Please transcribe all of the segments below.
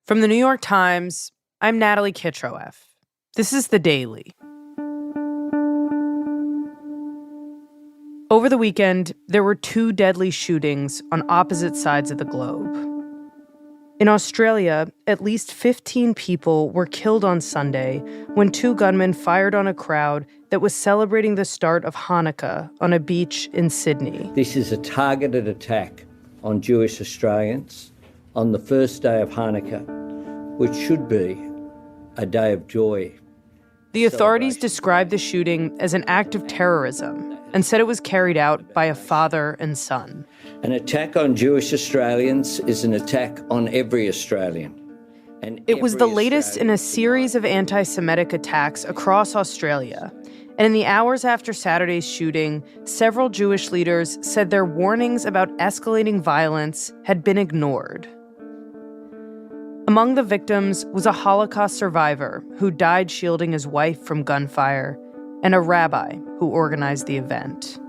From the New York Times, I'm Natalie Kitroeff. This is The Daily. Over the weekend, there were 2 deadly shootings on opposite sides of the globe. In Australia, at least 15 people were killed on Sunday when 2 gunmen fired on a crowd that was celebrating the start of Hanukkah on a beach in Sydney. This is a targeted attack on Jewish Australians on the first day of Hanukkah, which should be a day of joy. The authorities described the shooting as an act of terrorism and said it was carried out by a father and son. An attack on Jewish Australians is an attack on every Australian. It was the latest in a series of anti-Semitic attacks across Australia. And in the hours after Saturday's shooting, several Jewish leaders said their warnings about escalating violence had been ignored. Among the victims was a Holocaust survivor who died shielding his wife from gunfire, and a rabbi who organized the event.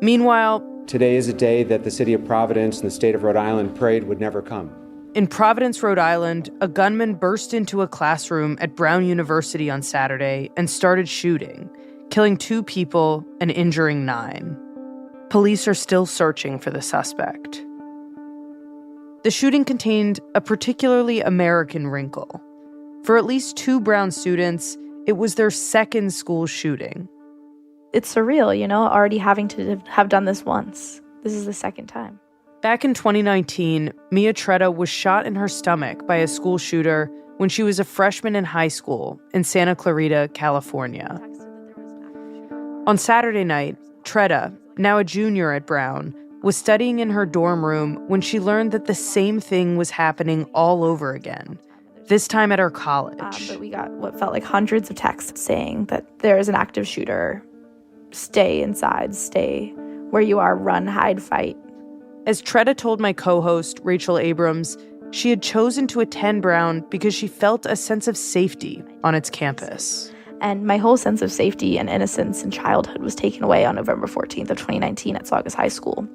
Meanwhile, today is a day that the city of Providence and the state of Rhode Island prayed would never come. In Providence, Rhode Island, a gunman burst into a classroom at Brown University on Saturday and started shooting, killing 2 people and injuring 9. Police are still searching for the suspect. The shooting contained a particularly American wrinkle. For at least 2 Brown students, it was their second school shooting. It's surreal, already having to have done this once. This is the second time. Back in 2019, Mia Tretta was shot in her stomach by a school shooter when she was a freshman in high school in Santa Clarita, California. On Saturday night, Tretta, now a junior at Brown, was studying in her dorm room when she learned that the same thing was happening all over again, this time at her college. But we got what felt like hundreds of texts saying that there is an active shooter. Stay inside, stay where you are, run, hide, fight. As Tretta told my co-host, Rachel Abrams, she had chosen to attend Brown because she felt a sense of safety on its campus. And my whole sense of safety and innocence and childhood was taken away on November 14th of 2019 at Saugus High School.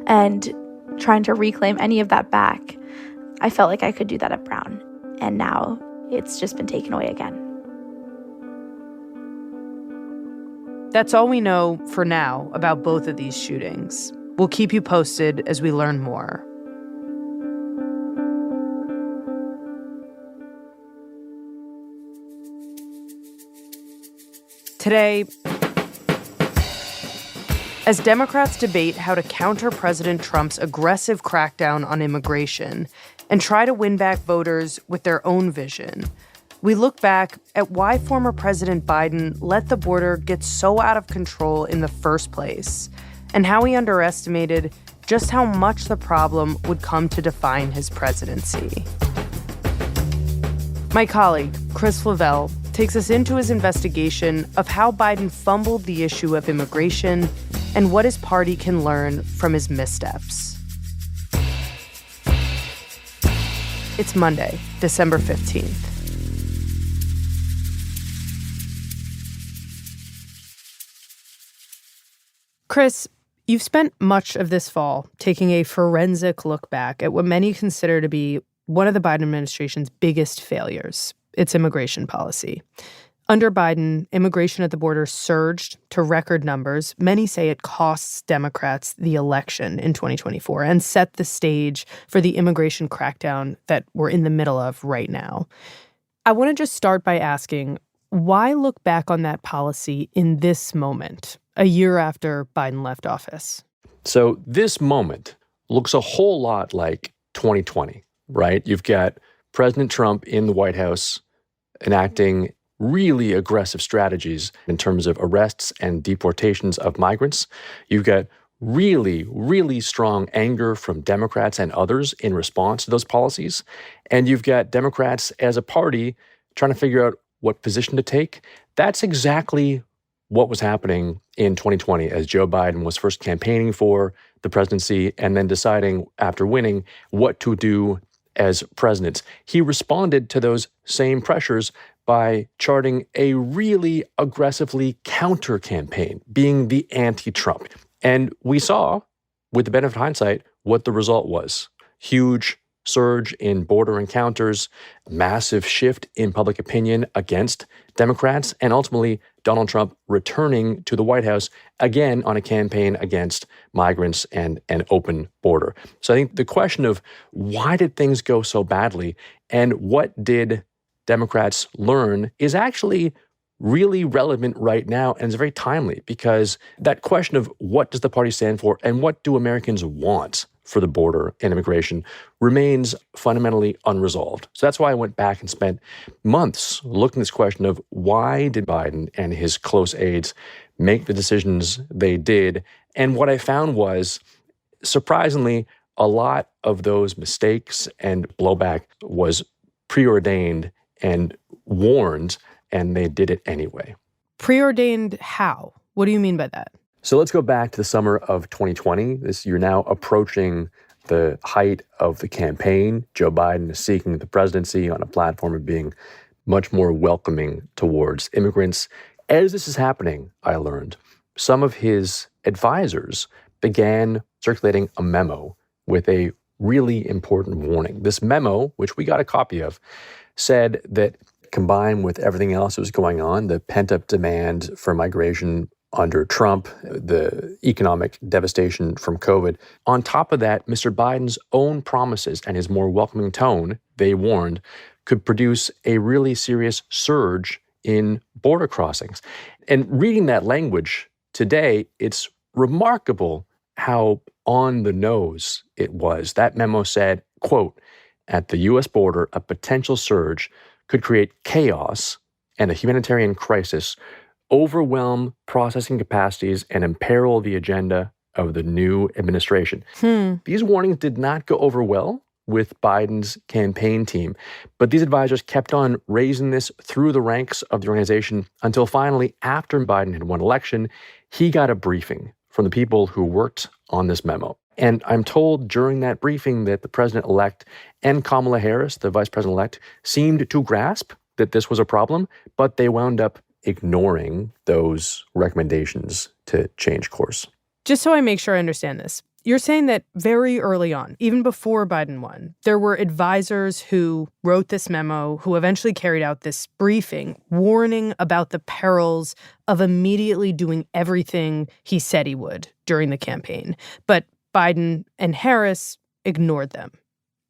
And trying to reclaim any of that back, I felt like I could do that at Brown. And now it's just been taken away again. That's all we know for now about both of these shootings. We'll keep you posted as we learn more. Today, as Democrats debate how to counter President Trump's aggressive crackdown on immigration and try to win back voters with their own vision, we look back at why former President Biden let the border get so out of control in the first place, and how he underestimated just how much the problem would come to define his presidency. My colleague, Chris Flavelle, takes us into his investigation of how Biden fumbled the issue of immigration and what his party can learn from his missteps. It's Monday, December 15th. Chris, you've spent much of this fall taking a forensic look back at what many consider to be one of the Biden administration's biggest failures, its immigration policy. Under Biden, immigration at the border surged to record numbers. Many say it costs Democrats the election in 2024 and set the stage for the immigration crackdown that we're in the middle of right now. I want to just start by asking, why look back on that policy in this moment, a year after Biden left office? So this moment looks a whole lot like 2020, right? You've got President Trump in the White House enacting really aggressive strategies in terms of arrests and deportations of migrants. You've got really, really strong anger from Democrats and others in response to those policies. And you've got Democrats as a party trying to figure out what position to take. That's exactly what was happening in 2020 as Joe Biden was first campaigning for the presidency and then deciding after winning what to do as president. He responded to those same pressures by charting a really aggressively counter campaign, being the anti-Trump. And we saw, with the benefit of hindsight, what the result was. Huge surge in border encounters, massive shift in public opinion against Democrats, and ultimately Donald Trump returning to the White House again on a campaign against migrants and an open border. So I think the question of why did things go so badly and what did Democrats learn is actually really relevant right now and is very timely, because that question of what does the party stand for and what do Americans want for the border and immigration remains fundamentally unresolved. So that's why I went back and spent months looking at this question of why did Biden and his close aides make the decisions they did? And what I found was, surprisingly, a lot of those mistakes and blowback was preordained and warned, and they did it anyway. Preordained how? What do you mean by that? So let's go back to the summer of 2020. You're now approaching the height of the campaign. Joe Biden is seeking the presidency on a platform of being much more welcoming towards immigrants. As this is happening, I learned, some of his advisors began circulating a memo with a really important warning. This memo, which we got a copy of, said that combined with everything else that was going on, the pent-up demand for migration under Trump, the economic devastation from COVID, on top of that, Mr. Biden's own promises and his more welcoming tone, they warned, could produce a really serious surge in border crossings. And reading that language today, it's remarkable how on the nose it was. That memo said, quote, "At the U.S. border, a potential surge could create chaos and a humanitarian crisis, overwhelm processing capacities, and imperil the agenda of the new administration." These warnings did not go over well with Biden's campaign team, but these advisors kept on raising this through the ranks of the organization until finally, after Biden had won election, he got a briefing from the people who worked on this memo. And I'm told during that briefing that the president-elect and Kamala Harris, the vice president-elect, seemed to grasp that this was a problem, but they wound up ignoring those recommendations to change course. Just so I make sure I understand this, you're saying that very early on, even before Biden won, there were advisors who wrote this memo, who eventually carried out this briefing, warning about the perils of immediately doing everything he said he would during the campaign. But Biden and Harris ignored them.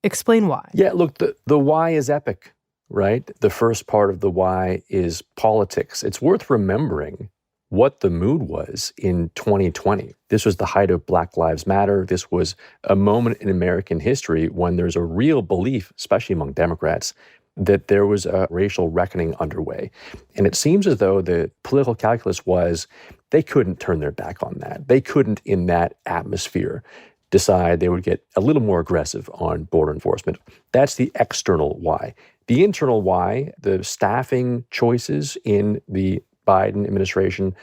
Explain why. Yeah, look, the why is epic, right? The first part of the why is politics. It's worth remembering what the mood was in 2020. This was the height of Black Lives Matter. This was a moment in American history when there's a real belief, especially among Democrats, that there was a racial reckoning underway. And it seems as though the political calculus was they couldn't turn their back on that. They couldn't, in that atmosphere, decide they would get a little more aggressive on border enforcement. That's the external why. The internal why, the staffing choices in the Biden administration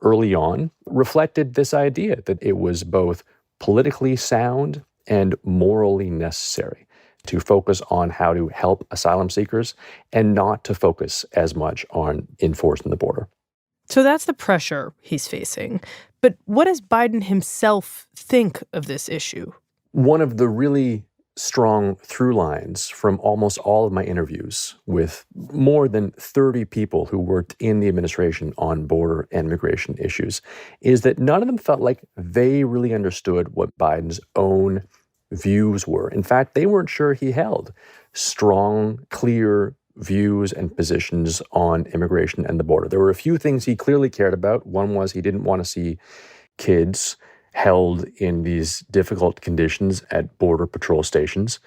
early on reflected this idea that it was both politically sound and morally necessary to focus on how to help asylum seekers and not to focus as much on enforcing the border. So that's the pressure he's facing. But what does Biden himself think of this issue? One of the really strong through lines from almost all of my interviews with more than 30 people who worked in the administration on border and immigration issues is that none of them felt like they really understood what Biden's own views were. In fact, they weren't sure he held strong, clear views and positions on immigration and the border. There were a few things he clearly cared about. One was he didn't want to see kids held in these difficult conditions at border patrol stations.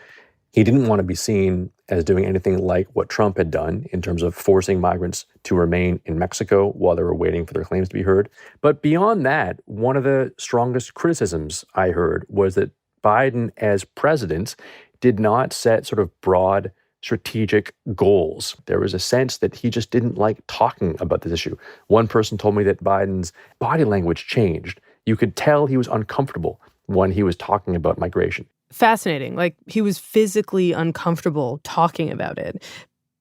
He didn't want to be seen as doing anything like what Trump had done in terms of forcing migrants to remain in Mexico while they were waiting for their claims to be heard. But beyond that, one of the strongest criticisms I heard was that Biden, as president, did not set sort of broad strategic goals. There was a sense that he just didn't like talking about this issue. One person told me that Biden's body language changed. You could tell he was uncomfortable when he was talking about migration. Fascinating. Like, he was physically uncomfortable talking about it.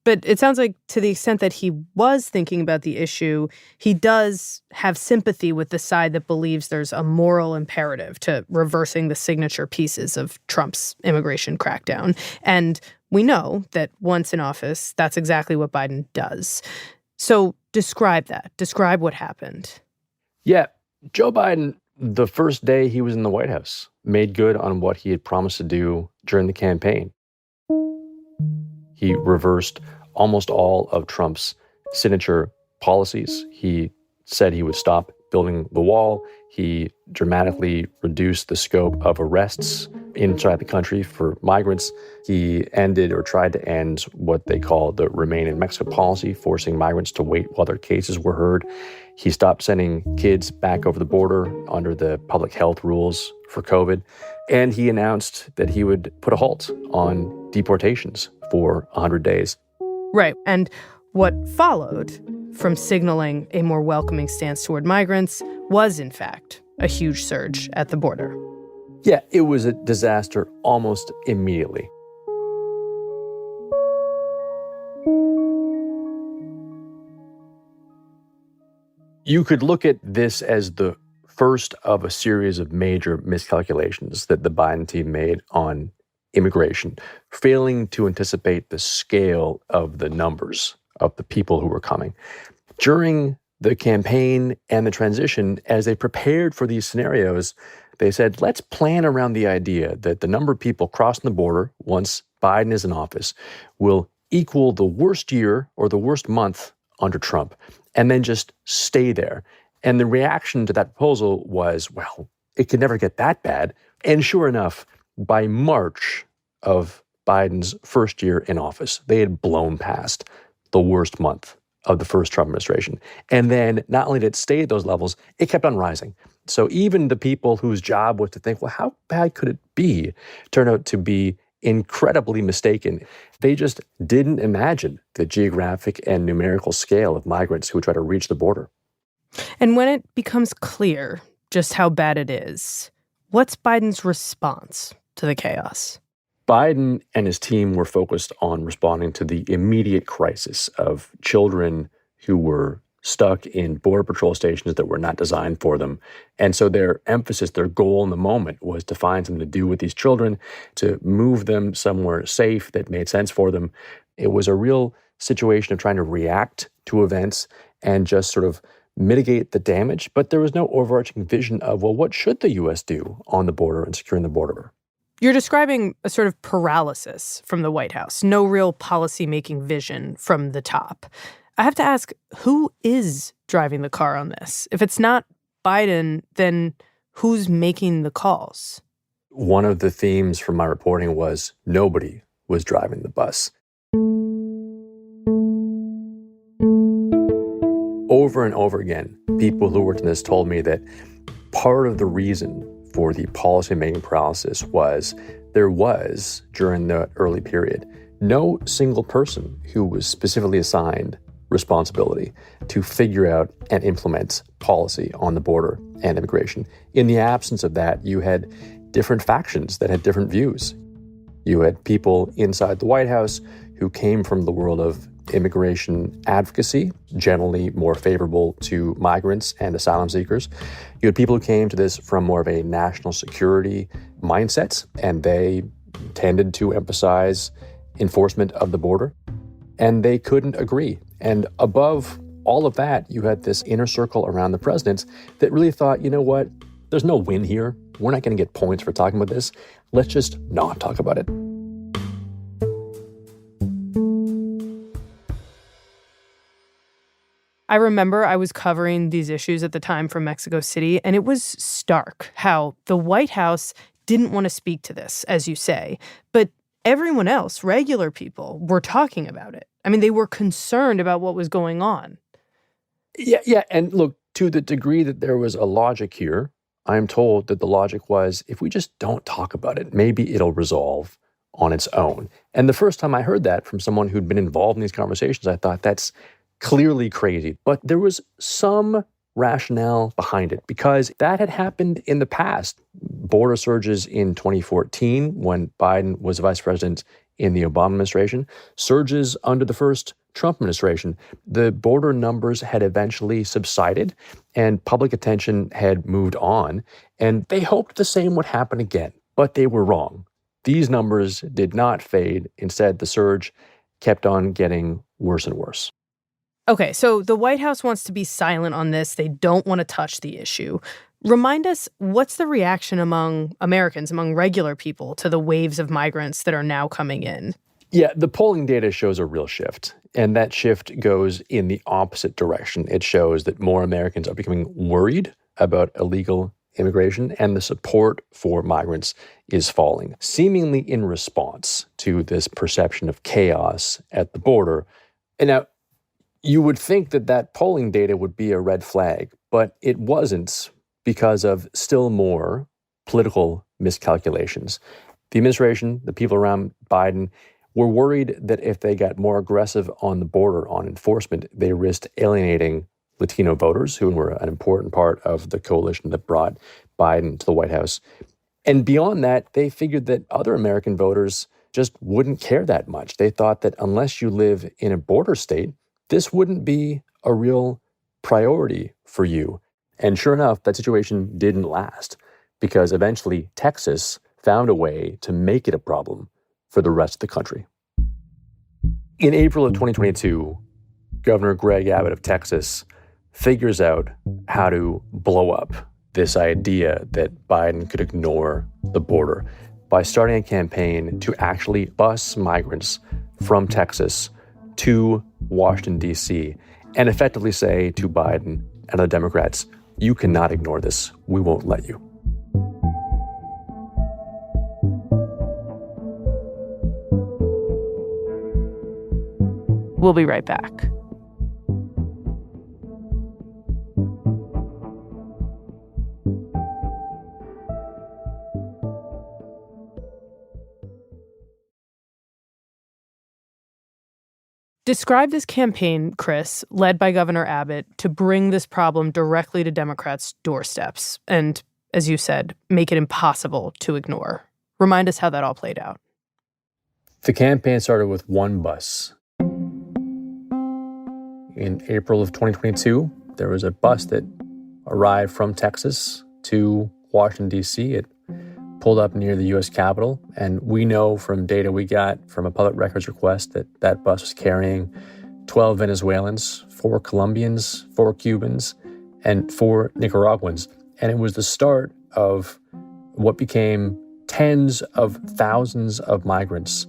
But it sounds like to the extent that he was thinking about the issue, he does have sympathy with the side that believes there's a moral imperative to reversing the signature pieces of Trump's immigration crackdown. And we know that once in office, that's exactly what Biden does. So describe that. Describe what happened. Yeah, Joe Biden, the first day he was in the White House, made good on what he had promised to do during the campaign. He reversed almost all of Trump's signature policies. He said he would stop building the wall. He dramatically reduced the scope of arrests inside the country for migrants. He ended or tried to end what they call the Remain in Mexico policy, forcing migrants to wait while their cases were heard. He stopped sending kids back over the border under the public health rules for COVID. And he announced that he would put a halt on deportations for 100 days. Right. And what followed from signaling a more welcoming stance toward migrants was, in fact, a huge surge at the border. Yeah, it was a disaster almost immediately. You could look at this as the first of a series of major miscalculations that the Biden team made on immigration, failing to anticipate the scale of the numbers of the people who were coming. During the campaign and the transition, as they prepared for these scenarios, they said, let's plan around the idea that the number of people crossing the border once Biden is in office will equal the worst year or the worst month under Trump, and then just stay there. And the reaction to that proposal was, well, it could never get that bad. And sure enough, by March of Biden's first year in office, they had blown past the worst month of the first Trump administration. And then not only did it stay at those levels, it kept on rising. So even the people whose job was to think, well, how bad could it be, turned out to be incredibly mistaken. They just didn't imagine the geographic and numerical scale of migrants who would try to reach the border. And when it becomes clear just how bad it is, what's Biden's response to the chaos? Biden and his team were focused on responding to the immediate crisis of children who were stuck in Border Patrol stations that were not designed for them. And so their emphasis, their goal in the moment was to find something to do with these children, to move them somewhere safe that made sense for them. It was a real situation of trying to react to events and just sort of mitigate the damage. But there was no overarching vision of, well, what should the U.S. do on the border and securing the border? You're describing a sort of paralysis from the White House, no real policymaking vision from the top. I have to ask, who is driving the car on this? If it's not Biden, then who's making the calls? One of the themes from my reporting was nobody was driving the bus. Over and over again, people who worked in this told me that part of the reason for the policymaking paralysis was there was, during the early period, no single person who was specifically assigned responsibility to figure out and implement policy on the border and immigration. In the absence of that, you had different factions that had different views. You had people inside the White House who came from the world of immigration advocacy, generally more favorable to migrants and asylum seekers. You had people who came to this from more of a national security mindset, and they tended to emphasize enforcement of the border, and they couldn't agree. And above all of that, you had this inner circle around the president that really thought, you know what, there's no win here. We're not going to get points for talking about this. Let's just not talk about it. I remember I was covering these issues at the time from Mexico City, and it was stark how the White House didn't want to speak to this, as you say, but everyone else, regular people, were talking about it. I mean, they were concerned about what was going on. Yeah. And look, to the degree that there was a logic here, I'm told that the logic was, if we just don't talk about it, maybe it'll resolve on its own. And the first time I heard that from someone who'd been involved in these conversations, I thought that's clearly crazy. But there was some rationale behind it because that had happened in the past. Border surges in 2014 when Biden was vice president in the Obama administration, surges under the first Trump administration. The border numbers had eventually subsided and public attention had moved on, and they hoped the same would happen again, but they were wrong. These numbers did not fade. Instead, the surge kept on getting worse and worse. Okay, so the White House wants to be silent on this. They don't want to touch the issue. Remind us, what's the reaction among Americans, among regular people, to the waves of migrants that are now coming in? Yeah, the polling data shows a real shift, and that shift goes in the opposite direction. It shows that more Americans are becoming worried about illegal immigration, and the support for migrants is falling, seemingly in response to this perception of chaos at the border. And now, you would think that that polling data would be a red flag, but it wasn't because of still more political miscalculations. The administration, the people around Biden, were worried that if they got more aggressive on the border on enforcement, they risked alienating Latino voters, who were an important part of the coalition that brought Biden to the White House. And beyond that, they figured that other American voters just wouldn't care that much. They thought that unless you live in a border state, this wouldn't be a real priority for you. And sure enough, that situation didn't last, because eventually Texas found a way to make it a problem for the rest of the country. In April of 2022, Governor Greg Abbott of Texas figures out how to blow up this idea that Biden could ignore the border by starting a campaign to actually bus migrants from Texas to Washington, D.C., and effectively say to Biden and the Democrats, you cannot ignore this. We won't let you. We'll be right back. Describe this campaign, Chris, led by Governor Abbott, to bring this problem directly to Democrats' doorsteps and, as you said, make it impossible to ignore. Remind us how that all played out. The campaign started with one bus. In April of 2022, there was a bus that arrived from Texas to Washington, D.C. It pulled up near the U.S. Capitol, and we know from data we got from a public records request that that bus was carrying 12 Venezuelans, 4 Colombians, 4 Cubans, and 4 Nicaraguans. And it was the start of what became tens of thousands of migrants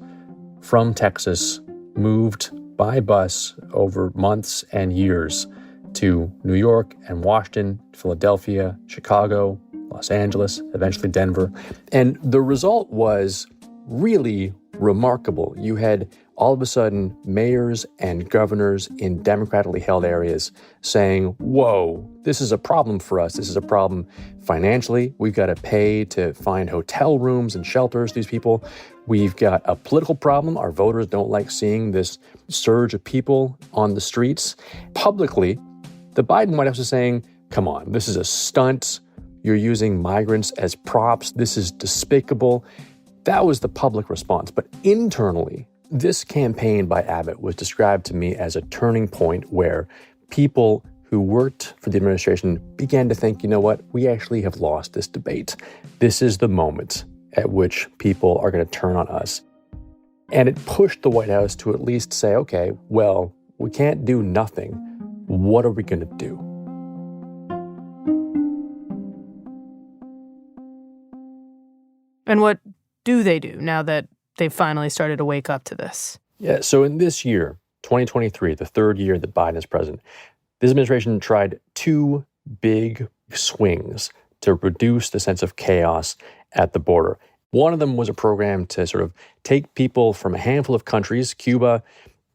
from Texas moved by bus over months and years to New York and Washington, Philadelphia, Chicago, Los Angeles, eventually Denver. And the result was really remarkable. You had all of a sudden mayors and governors in democratically held areas saying, whoa, this is a problem for us. This is a problem financially. We've got to pay to find hotel rooms and shelters for these people. We've got a political problem. Our voters don't like seeing this surge of people on the streets. Publicly, the Biden White House is saying, come on, this is a stunt. You're using migrants as props. This is despicable. That was the public response. But internally, this campaign by Abbott was described to me as a turning point where people who worked for the administration began to think, you know what, we actually have lost this debate. This is the moment at which people are going to turn on us. And it pushed the White House to at least say, okay, well, we can't do nothing. What are we going to do? And what do they do now that they've finally started to wake up to this? Yeah, so in this year, 2023, the third year that Biden is president, this administration tried 2 big swings to reduce the sense of chaos at the border. One of them was a program to sort of take people from a handful of countries, Cuba,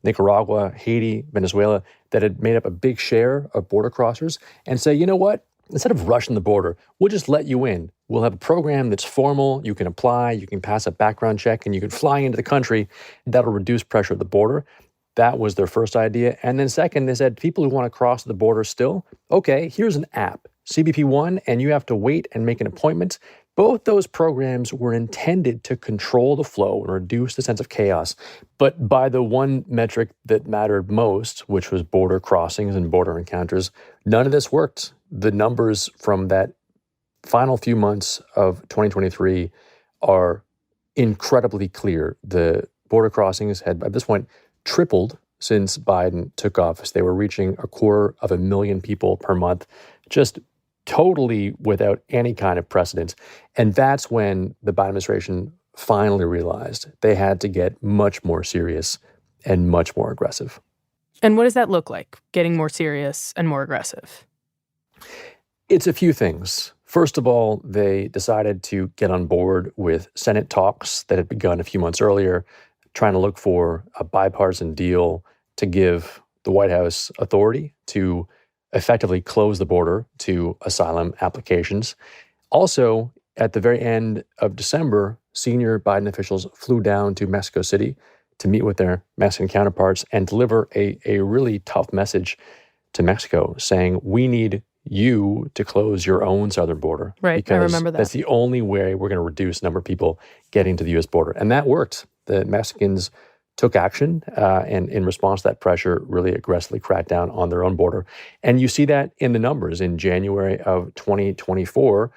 Nicaragua, Haiti, Venezuela, that had made up a big share of border crossers, and say, you know what? Instead of rushing the border, we'll just let you in. We'll have a program that's formal. You can apply, you can pass a background check, and you can fly into the country. That'll reduce pressure at the border. That was their first idea. And then second, they said, people who want to cross the border still, okay, here's an app, CBP One, and you have to wait and make an appointment. Both those programs were intended to control the flow and reduce the sense of chaos. But by the one metric that mattered most, which was border crossings and border encounters, none of this worked. The numbers from that final few months of 2023 are incredibly clear. The border crossings had, at this point, tripled since Biden took office. They were reaching 250,000 people per month, just totally without any kind of precedent. And that's when the Biden administration finally realized they had to get much more serious and much more aggressive. And what does that look like, getting more serious and more aggressive? It's a few things. First of all, they decided to get on board with Senate talks that had begun a few months earlier, trying to look for a bipartisan deal to give the White House authority to effectively close the border to asylum applications. Also, at the very end of December, senior Biden officials flew down to Mexico City to meet with their Mexican counterparts and deliver a really tough message to Mexico saying, we need you to close your own southern border. Right, because I remember that. That's the only way we're going to reduce the number of people getting to the U.S. border. And that worked. The Mexicans took action and in response to that pressure, really aggressively cracked down on their own border. And you see that in the numbers. In January of 2024,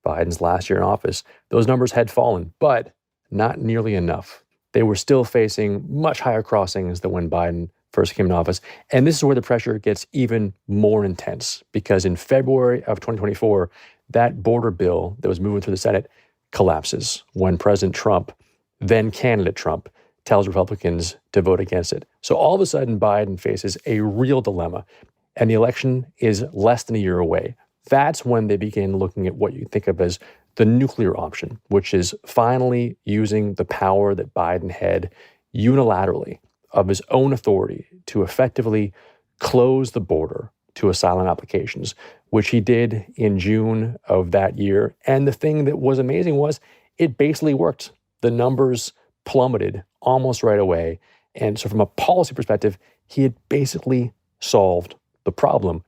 Biden's last year in office, those numbers had fallen, but not nearly enough. They were still facing much higher crossings than when Biden first came in office. And this is where the pressure gets even more intense, because in February of 2024, that border bill that was moving through the Senate collapses when President Trump, then candidate Trump, tells Republicans to vote against it. So all of a sudden, Biden faces a real dilemma, and the election is less than a year away. That's when they begin looking at what you think of as the nuclear option, which is finally using the power that Biden had unilaterally of his own authority to effectively close the border to asylum applications, which he did in June of that year. And the thing that was amazing was it basically worked. The numbers plummeted almost right away. And so from a policy perspective, he had basically solved the problem.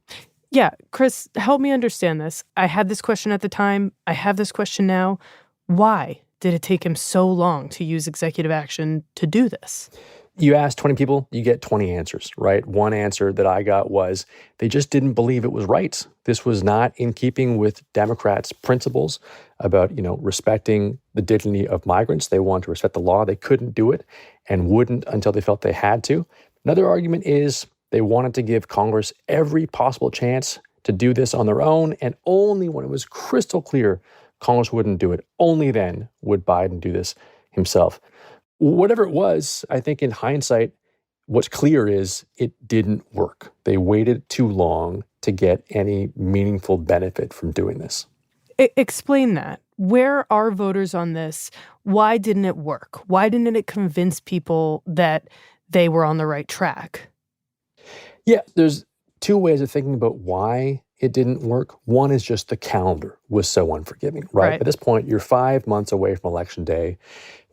Yeah, Chris, help me understand this. I had this question at the time. I have this question now. Why did it take him so long to use executive action to do this? You ask 20 people, you get 20 answers, right? One answer that I got was they just didn't believe it was right. This was not in keeping with Democrats' principles about, respecting the dignity of migrants. They wanted to respect the law. They couldn't do it and wouldn't until they felt they had to. Another argument is they wanted to give Congress every possible chance to do this on their own, and only when it was crystal clear Congress wouldn't do it, only then would Biden do this himself. Whatever it was, I think in hindsight, what's clear is it didn't work. They waited too long to get any meaningful benefit from doing this. Explain that. Where are voters on this? Why didn't it work? Why didn't it convince people that they were on the right track? Yeah, there's two ways of thinking about why it didn't work. One is just the calendar was so unforgiving, right? At this point, you're 5 months away from Election Day.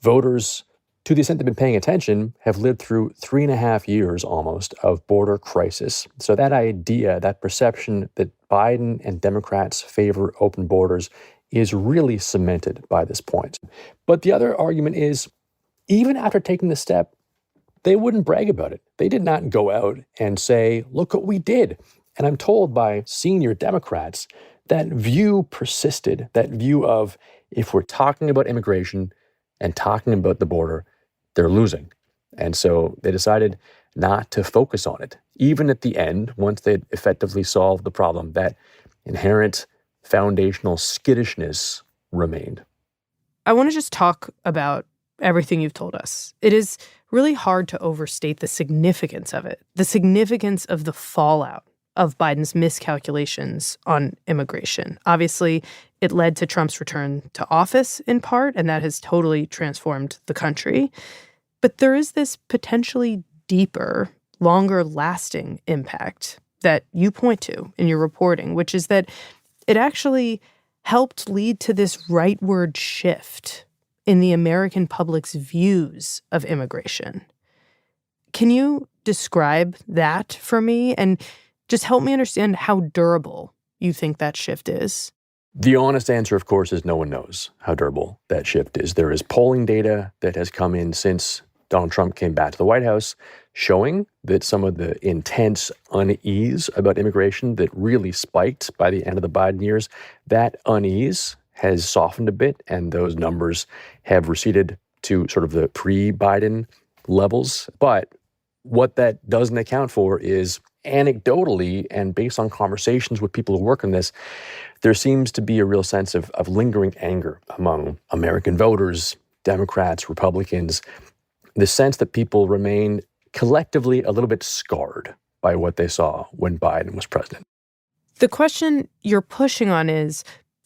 Voters, to the extent they've been paying attention, have lived through 3.5 years almost of border crisis. So that idea, that perception that Biden and Democrats favor open borders is really cemented by this point. But the other argument is, even after taking the step, they wouldn't brag about it. They did not go out and say, look what we did. And I'm told by senior Democrats that view persisted, that view of if we're talking about immigration and talking about the border, they're losing. And so they decided not to focus on it. Even at the end, once they'd effectively solved the problem, that inherent foundational skittishness remained. I want to just talk about everything you've told us. It is really hard to overstate the significance of it, the significance of the fallout of Biden's miscalculations on immigration. Obviously, it led to Trump's return to office in part, and that has totally transformed the country. But there is this potentially deeper, longer-lasting impact that you point to in your reporting, which is that it actually helped lead to this rightward shift in the American public's views of immigration. Can you describe that for me and just help me understand how durable you think that shift is? The honest answer, of course, is no one knows how durable that shift is. There is polling data that has come in since Donald Trump came back to the White House showing that some of the intense unease about immigration that really spiked by the end of the Biden years, that unease has softened a bit, and those numbers have receded to sort of the pre-Biden levels. But what that doesn't account for is anecdotally and based on conversations with people who work on this, there seems to be a real sense of lingering anger among American voters, Democrats, Republicans, the sense that people remain collectively a little bit scarred by what they saw when Biden was president. The question you're pushing on is,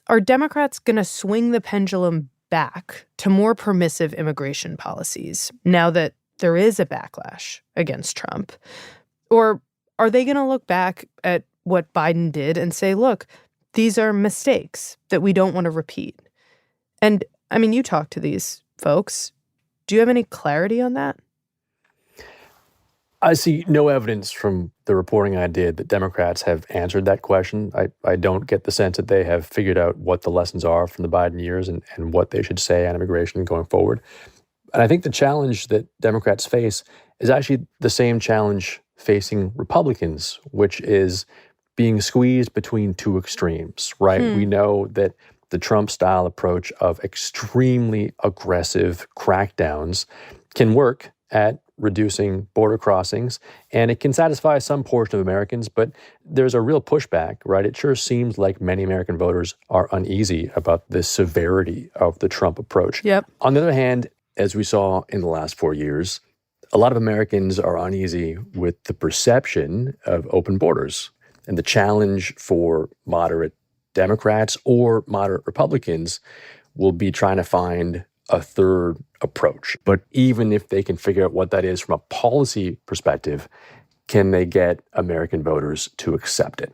are Democrats going to swing the pendulum back to more permissive immigration policies now that there is a backlash against Trump? Or are they going to look back at what Biden did and say, look, these are mistakes that we don't want to repeat? And, I mean, you talk to these folks. Do you have any clarity on that? I see no evidence from the reporting I did that Democrats have answered that question. I don't get the sense that they have figured out what the lessons are from the Biden years and what they should say on immigration going forward. And I think the challenge that Democrats face is actually the same challenge facing Republicans, which is being squeezed between two extremes, right? We know that the Trump-style approach of extremely aggressive crackdowns can work at reducing border crossings, and it can satisfy some portion of Americans, but there's a real pushback, right? It sure seems like many American voters are uneasy about the severity of the Trump approach. Yep. On the other hand, as we saw in the last 4 years, a lot of Americans are uneasy with the perception of open borders. And the challenge for moderate Democrats or moderate Republicans will be trying to find a third approach. But even if they can figure out what that is from a policy perspective, can they get American voters to accept it?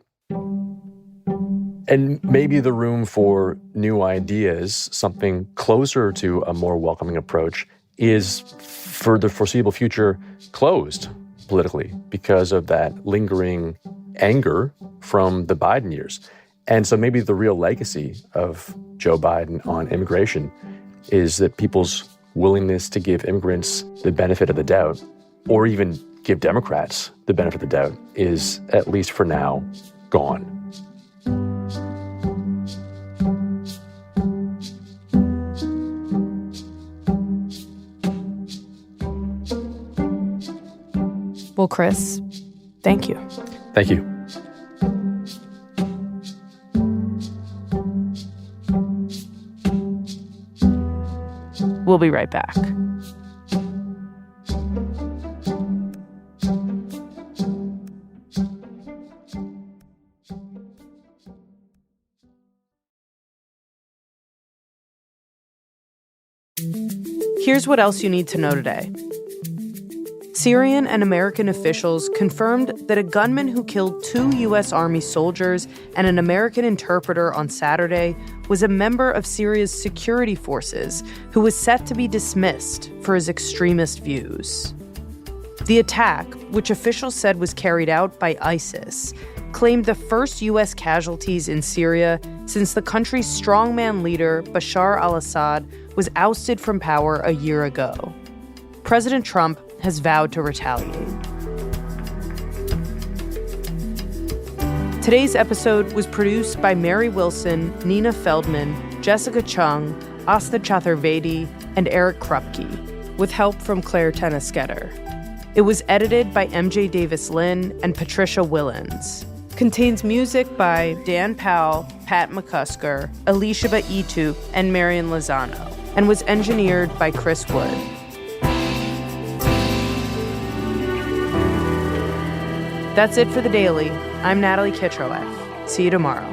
And maybe the room for new ideas, something closer to a more welcoming approach, is for the foreseeable future closed politically because of that lingering anger from the Biden years. And so maybe the real legacy of Joe Biden on immigration is that people's willingness to give immigrants the benefit of the doubt, or even give Democrats the benefit of the doubt, is, at least for now, gone. Well, Chris, thank you. Thank you. We'll be right back. Here's what else you need to know today. Syrian and American officials confirmed that a gunman who killed 2 U.S. Army soldiers and an American interpreter on Saturday was a member of Syria's security forces who was set to be dismissed for his extremist views. The attack, which officials said was carried out by ISIS, claimed the first U.S. casualties in Syria since the country's strongman leader, Bashar al-Assad, was ousted from power a year ago. President Trump has vowed to retaliate. Today's episode was produced by Mary Wilson, Nina Feldman, Jessica Chung, Asta Chaturvedi, and Eric Krupke, with help from Claire Tennisketter. It was edited by MJ Davis-Lynn and Patricia Willens. Contains music by Dan Powell, Pat McCusker, Alicia Itu, and Marian Lozano, and was engineered by Chris Wood. That's it for The Daily. I'm Natalie Kitroeff. See you tomorrow.